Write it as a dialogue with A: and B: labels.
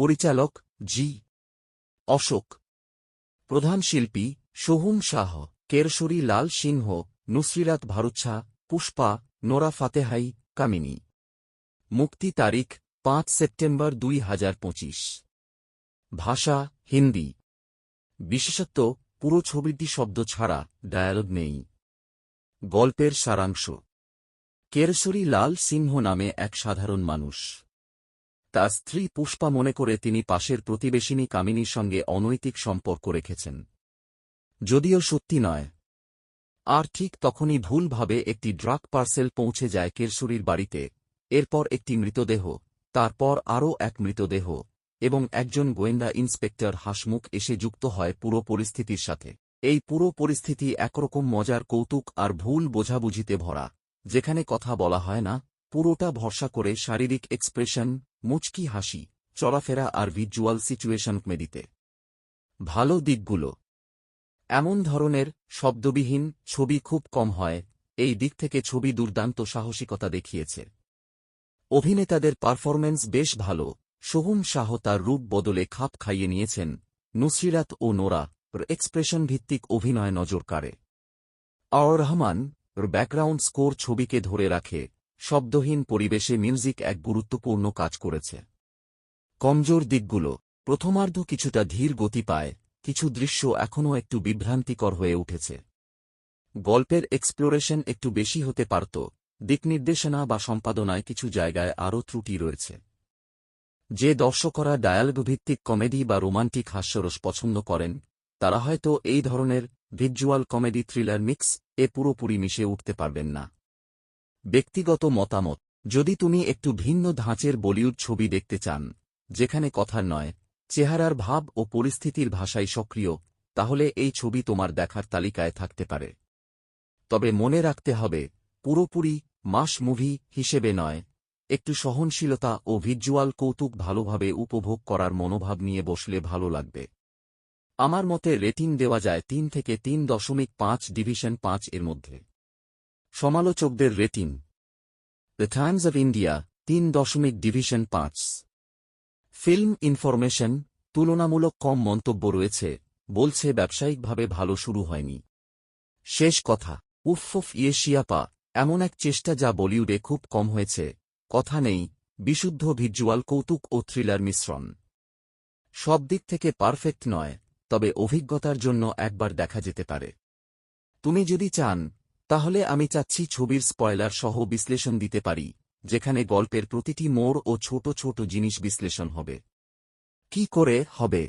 A: পরিচালক জি অশোক। প্রধান শিল্পী সোহম শাহ, কেরশরী লাল সিংহ, নুসরিরাত ভারুচ্ছা, পুষ্পা, নোরা ফাতেহাই, কামিনী। মুক্তি তারিখ 5 সেপ্টেম্বর 2025। ভাষা হিন্দি। বিশেষত্ব পুরো ছবিটি শব্দ ছাড়া, ডায়ালগ নেই। গল্পের সারাংশ। কেরশরী লাল সিংহ নামে এক সাধারণ মানুষ। তার স্ত্রী পুষ্পা মনে করে তিনি পাশের প্রতিবেশিনী কামিনীর সঙ্গে অনৈতিক সম্পর্ক রেখেছেন, যদিও সত্যি নয়। আর ঠিক তখনই ভুলভাবে একটি ড্রাগ পার্সেল পৌঁছে যায় কেরশরীর বাড়িতে। এরপর একটি মৃতদেহ, তারপর আরও এক মৃতদেহ, এবং একজন গোয়েন্দা ইন্সপেক্টর হাসমুখ এসে যুক্ত হয় পুরো পরিস্থিতির সাথে। এই পুরো পরিস্থিতি একরকম মজার কৌতুক আর ভুল বোঝাবুঝিতে ভরা, যেখানে কথা বলা হয় না, পুরোটা ভরসা করে শারীরিক এক্সপ্রেশন, মুচকি হাসি, চলাফেরা আর ভিজুয়াল সিচুয়েশন কমেডিতে। ভালো দিকগুলো। এমন ধরনের শব্দবিহীন ছবি খুব কম হয়, এই দিক থেকে ছবি দুর্দান্ত সাহসিকতা দেখিয়েছে। অভিনেতাদের পারফরম্যান্স বেশ ভালো। সোহম শাহ তার রূপ বদলে খাপ খাইয়ে নিয়েছেন। নুসরিরাত ও নোরা এক্সপ্রেশন ভিত্তিক অভিনয় নজর কাড়ে। রহমান ব্যাকগ্রাউন্ড স্কোর ছবিকে ধরে রাখে। শব্দহীন পরিবেশে মিউজিক এক গুরুত্বপূর্ণ কাজ করেছে। কমজোর দিকগুলো। প্রথমার্ধ কিছুটা ধীর গতি পায়, কিছু দৃশ্য এখনও একটু বিভ্রান্তিকর হয়ে উঠেছে। গল্পের এক্সপ্লোরেশন একটু বেশি হতে পারত। দিকনির্দেশনা বা সম্পাদনায় কিছু জায়গায় আরও ত্রুটি রয়েছে। যে দর্শকরা ডায়ালগ ভিত্তিক কমেডি বা রোমান্টিক হাস্যরস পছন্দ করেন, তারা হয়তো এই ধরনের ভিজুয়াল কমেডি থ্রিলার মিক্স এ পুরোপুরি মিশে উঠতে পারবেন না। ব্যক্তিগত মতামত। যদি তুমি একটু ভিন্ন ধাঁচের বলিউড ছবি দেখতে চান, যেখানে কথার নয়, চেহারার ভাব ও পরিস্থিতির ভাষায় সক্রিয়, তাহলে এই ছবি তোমার দেখার তালিকায় থাকতে পারে। তবে মনে রাখতে হবে, পুরোপুরি মাস মুভি হিসেবে নয়। একটু সহনশীলতা ও ভিজুয়াল কৌতুক ভালোভাবে উপভোগ করার মনোভাব নিয়ে বসলে ভালো লাগবে। আমার মতে রেটিং দেওয়া যায় 3 থেকে 3.5 ডিভিশন 5 এর মধ্যে। সমালোচকদের rating. The Times of India 3 division 5। Film information তুলনামূলক কম মন্তব্য রয়েছে, বলছে ব্যবসায়িকভাবে ভালো শুরু হয়নি। শেষ কথা। উফ ইয়ে শিয়াপা, এমন এক চেষ্টা যা বলিউডে খুব কম হয়েছে। কথা নেই, বিশুদ্ধ ভিজুয়াল কৌতুক ও থ্রিলার মিশ্রণ। সব দিক থেকে পারফেক্ট নয়, তবে অভিজ্ঞতার জন্য একবার দেখা যেতে পারে। তুমি যদি চান, তাহলে আমি চাচ্ছি ছবির স্পয়লার সহ বিশ্লেষণ দিতে পারি, যেখানে গল্পের প্রতিটি মোড় ও ছোট ছোট জিনিস বিশ্লেষণ হবে। কি করে হবে?